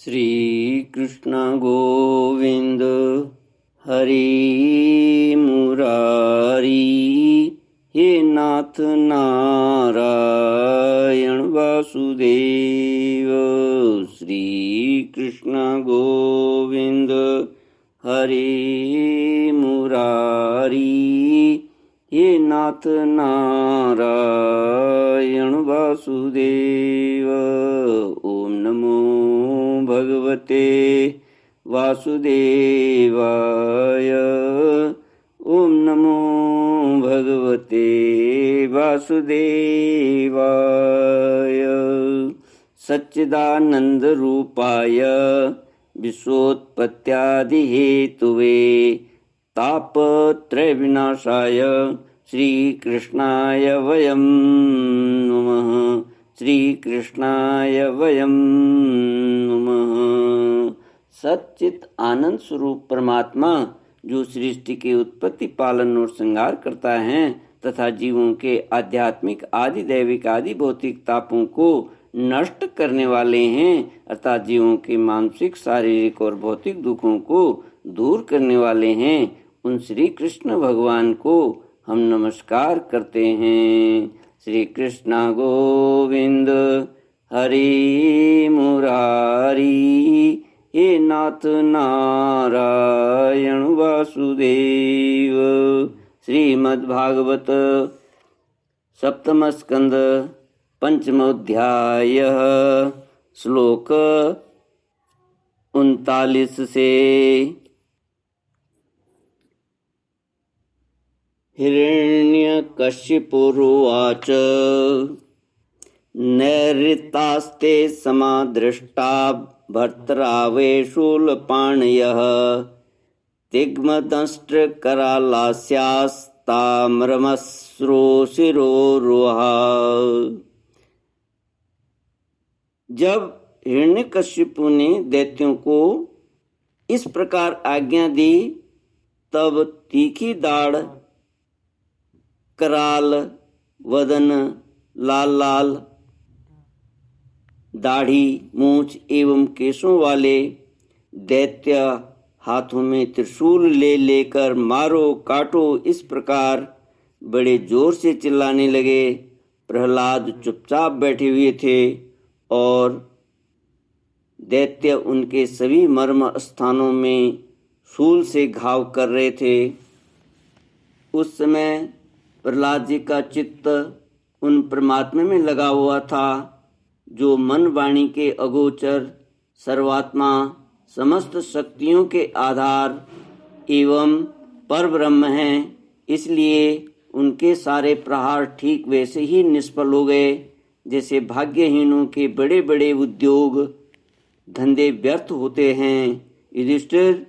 श्री कृष्ण गोविंद हरि मुरारी, हे नाथ नारायण वासुदेव। श्री कृष्ण गोविंद हरि मुरारी, हे नाथ नारायण वासुदेव। ओम नमो भगवते वासुदेवाय। ओम नमो भगवते वासुदेवाय। सच्चिदानंद रूपाय विश्वोत्पत्त्यादि हेतुवे तापत्रय विनाशाय श्री कृष्णाय वयं नमः। श्री कृष्णाय वयं नमः। सच्चित आनंद स्वरूप परमात्मा जो सृष्टि की उत्पत्ति, पालन और श्रृंगार करता है तथा जीवों के आध्यात्मिक, आदि दैविक, आदि भौतिक तापों को नष्ट करने वाले हैं, अर्थात जीवों के मानसिक, शारीरिक और भौतिक दुखों को दूर करने वाले हैं, उन श्री कृष्ण भगवान को हम नमस्कार करते हैं। श्री कृष्ण गोविंद हरि मुरारी, हे नाथ नारायण वासुदेव। श्रीमद्भागवत सप्तम स्कंद पंचमोध्याय श्लोक 39 से। हिरण्यकशिपुरुवाच नैऋतास्ते समादृष्टा भर्तरावे शूलपाणयः तिग्मदंष्ट्रकरालास्यास्ताम्रमश्रुशिरोरुहा। जब हिरण्यकशिपु ने दैत्यों को इस प्रकार आज्ञा दी, तब तीखी दाढ़, कराल वदन, लाल लाल दाढ़ी, मूछ एवं केशों वाले दैत्य हाथों में त्रिशूल ले लेकर मारो काटो इस प्रकार बड़े जोर से चिल्लाने लगे। प्रहलाद चुपचाप बैठे हुए थे और दैत्य उनके सभी मर्म स्थानों में शूल से घाव कर रहे थे। उस समय प्रहलाद जी का चित्त उन परमात्मा में लगा हुआ था जो मन वाणी के अगोचर, सर्वात्मा, समस्त शक्तियों के आधार एवं परब्रह्म हैं। इसलिए उनके सारे प्रहार ठीक वैसे ही निष्फल हो गए जैसे भाग्यहीनों के बड़े बड़े उद्योग धंधे व्यर्थ होते हैं। युधिष्ठिर,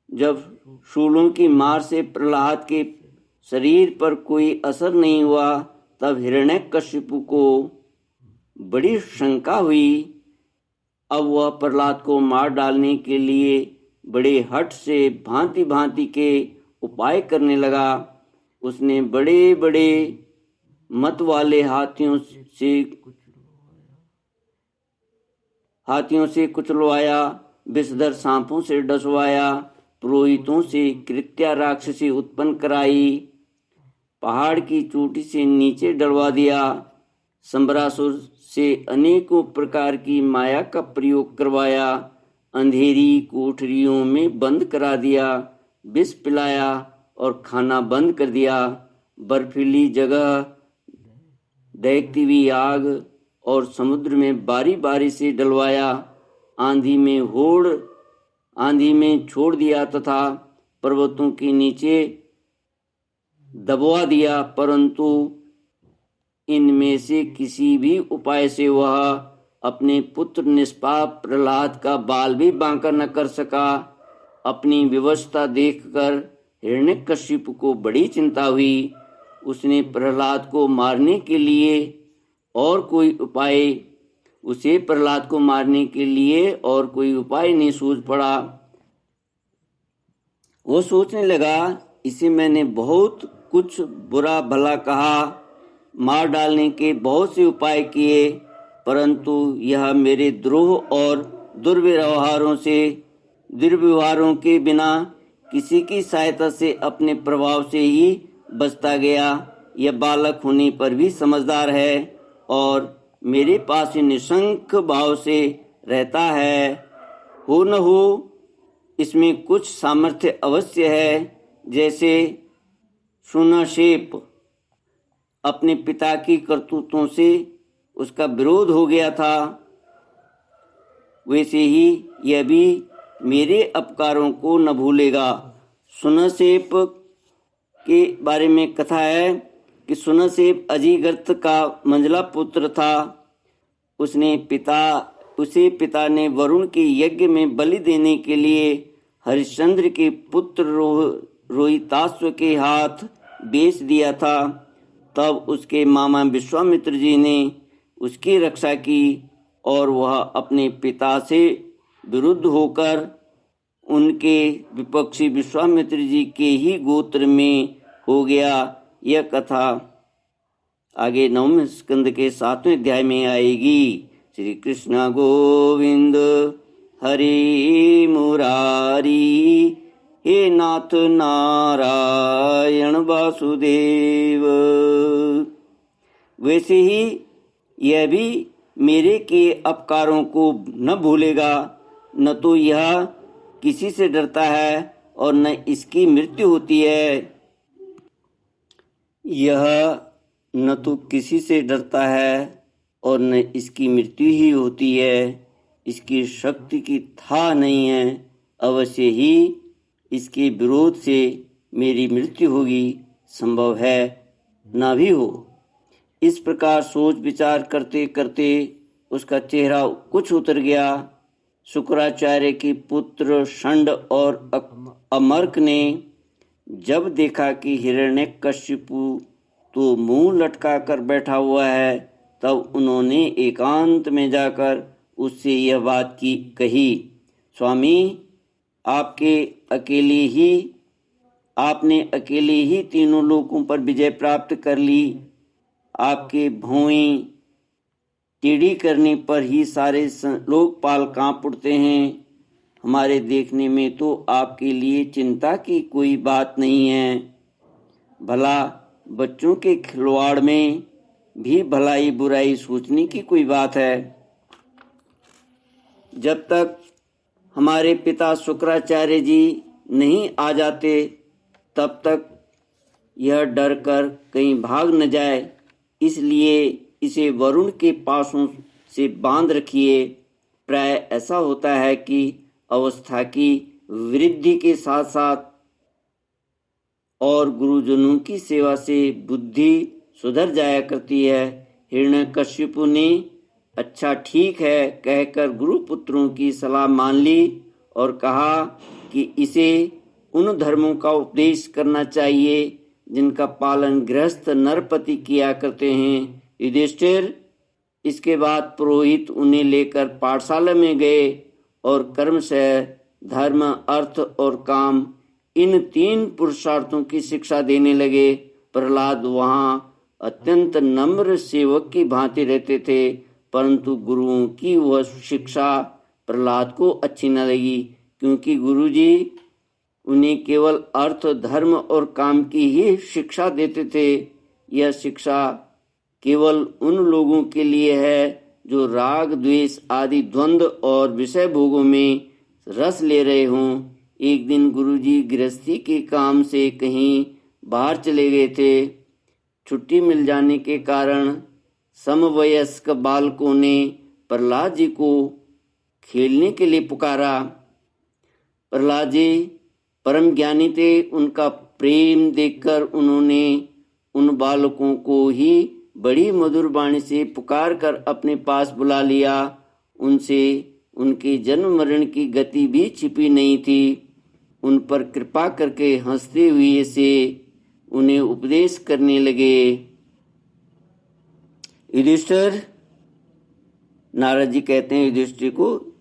जब शूलों की मार से प्रहलाद के शरीर पर कोई असर नहीं हुआ, तब हिरण्यकशिपु को बड़ी शंका हुई। अब वह प्रहलाद को मार डालने के लिए बड़े हठ से भांति भांति के उपाय करने लगा। उसने बड़े बड़े मत वाले हाथियों से कुचलवाया, विषधर सांपों से डसवाया, पुरोहितों से कृत्या राक्षसी उत्पन्न कराई, पहाड़ की चोटी से नीचे डलवा दिया, संबरासुर से अनेकों प्रकार की माया का प्रयोग करवाया, अंधेरी कोठरियों में बंद करा दिया, विष पिलाया और खाना बंद कर दिया, बर्फीली जगह, दहकती हुई आग और समुद्र में बारी बारी से डलवाया, आंधी में छोड़ दिया तथा पर्वतों के नीचे दबवा दिया, परंतु इनमें से किसी भी उपाय से वह अपने पुत्र निष्पाप प्रहलाद का बाल भी बांका न कर सका। अपनी व्यवस्था देखकर हिरण्यकशिपु को बड़ी चिंता हुई। उसने प्रहलाद को मारने के लिए और कोई उपाय नहीं सूझ पड़ा। वो सोचने लगा, इसे मैंने बहुत कुछ बुरा भला कहा, मार डालने के बहुत से उपाय किए, परंतु यह मेरे द्रोह और दुर्व्यवहारों के बिना किसी की सहायता से अपने प्रभाव से ही बचता गया। यह बालक होने पर भी समझदार है और मेरे पास ही निशंक भाव से रहता है। हो न हो इसमें कुछ सामर्थ्य अवश्य है। जैसे सुनशेप अपने पिता की करतूतों से उसका विरोध हो गया था, वैसे ही यह भी मेरे अपकारों को न भूलेगा। सुनशेप के बारे में कथा है कि सुनशेप अजीगर्त का मंझला पुत्र था। उसे पिता ने वरुण के यज्ञ में बलि देने के लिए हरिश्चंद्र के पुत्र रोहिताश्व के हाथ बेच दिया था। तब उसके मामा विश्वामित्र जी ने उसकी रक्षा की और वह अपने पिता से विरुद्ध होकर उनके विपक्षी विश्वामित्र जी के ही गोत्र में हो गया। यह कथा आगे 9वें स्कंद के 7वें अध्याय में आएगी। श्री कृष्ण गोविंद हरि मुरारी, हे नाथ नारायण वासुदेव। वैसे ही यह भी मेरे के अपकारों को न भूलेगा। न तो यह किसी से डरता है और न इसकी मृत्यु होती है। यह न तो किसी से डरता है और न इसकी मृत्यु ही होती है। इसकी शक्ति की था नहीं है। अवश्य ही इसके विरोध से मेरी मृत्यु होगी, संभव है ना भी हो। इस प्रकार सोच विचार करते करते उसका चेहरा कुछ उतर गया। शुक्राचार्य के पुत्र षंड और अमर्क ने जब देखा कि हिरण्यकशिपु तो मुंह लटका कर बैठा हुआ है, तब उन्होंने एकांत में जाकर उससे यह बात कही, स्वामी आपने अकेले ही तीनों लोकों पर विजय प्राप्त कर ली। आपके भौएं टेढ़ी करने पर ही सारे लोकपाल कांप उठते हैं। हमारे देखने में तो आपके लिए चिंता की कोई बात नहीं है। भला बच्चों के खिलवाड़ में भी भलाई बुराई सोचने की कोई बात है। जब तक हमारे पिता शुक्राचार्य जी नहीं आ जाते तब तक यह डर कर कहीं भाग न जाए, इसलिए इसे वरुण के पासों से बांध रखिए। प्राय ऐसा होता है कि अवस्था की वृद्धि के साथ साथ और गुरुजनों की सेवा से बुद्धि सुधर जाया करती है। हिरण्यकशिपु ने अच्छा ठीक है कहकर गुरुपुत्रों की सलाह मान ली और कहा कि इसे उन धर्मों का उपदेश करना चाहिए जिनका पालन गृहस्थ नरपति किया करते हैं। युधिष्ठिर इसके बाद पुरोहित उन्हें लेकर पाठशाला में गए और कर्मशः धर्म, अर्थ और काम इन 3 पुरुषार्थों की शिक्षा देने लगे। प्रहलाद वहाँ अत्यंत नम्र सेवक की भांति रहते थे, परंतु गुरुओं की वह शिक्षा प्रहलाद को अच्छी न लगी, क्योंकि गुरुजी उन्हें केवल अर्थ, धर्म और काम की ही शिक्षा देते थे। यह शिक्षा केवल उन लोगों के लिए है जो राग, द्वेष आदि द्वंद्व और विषय भोगों में रस ले रहे हों। एक दिन गुरुजी गृहस्थी के काम से कहीं बाहर चले गए थे। छुट्टी मिल जाने के कारण समवयस्क बालकों ने प्रहलाद जी को खेलने के लिए पुकारा। प्रहलाद जी परम ज्ञानी थे। उनका प्रेम देखकर उन्होंने उन बालकों को ही बड़ी मधुर वाणी से पुकार कर अपने पास बुला लिया। उनसे उनके जन्म मरण की गति भी छिपी नहीं थी। उन पर कृपा करके हंसते हुए से उन्हें उपदेश करने लगे। युधिष्ठिर, नारद जी कहते हैं युधिष्ठिर को,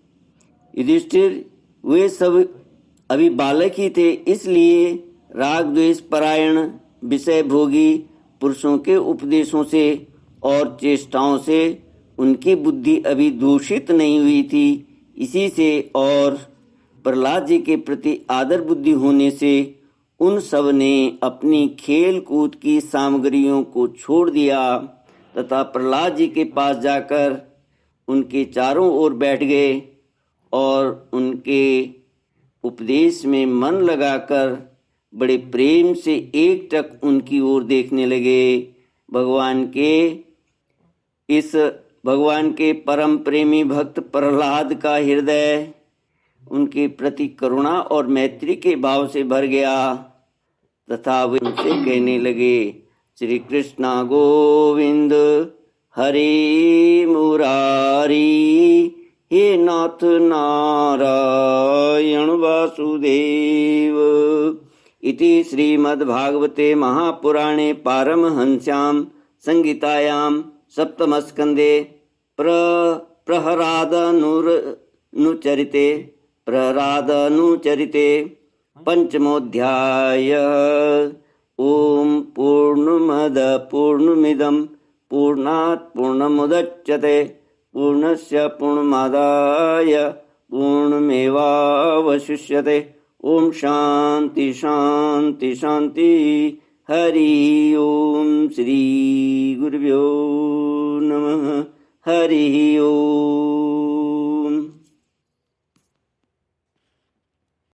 युधिष्ठिर वे सब अभी बालक ही थे, इसलिए राग द्वेष परायण विषय भोगी पुरुषों के उपदेशों से और चेष्टाओं से उनकी बुद्धि अभी दूषित नहीं हुई थी। इसी से और प्रहलाद जी के प्रति आदर बुद्धि होने से उन सब ने अपनी खेल कूद की सामग्रियों को छोड़ दिया तथा प्रहलाद जी के पास जाकर उनके चारों ओर बैठ गए और उनके उपदेश में मन लगाकर बड़े प्रेम से एकटक उनकी ओर देखने लगे। भगवान के परम प्रेमी भक्त प्रहलाद का हृदय उनके प्रति करुणा और मैत्री के भाव से भर गया तथा वे उनसे कहने लगे, श्री कृष्णा गोविंद हरे मुरारी, हे नाथ नारायण वासुदेव। इति श्रीमद्भागवते महापुराणे पारमहंस्यां संहितायां सप्तमस्कन्धे प्रहरादनुचरिते पंचमोऽध्यायः। ओम पूर्णमद पूर्णमिदं पूर्णात् पूर्णमुदच्यते पूर्णस्य पूर्णमादाय पूर्णमेवावशिष्यते। ओम शांति शांति शांति। हरि ओम। श्री गुरुभ्यो नमः। हरि ओम।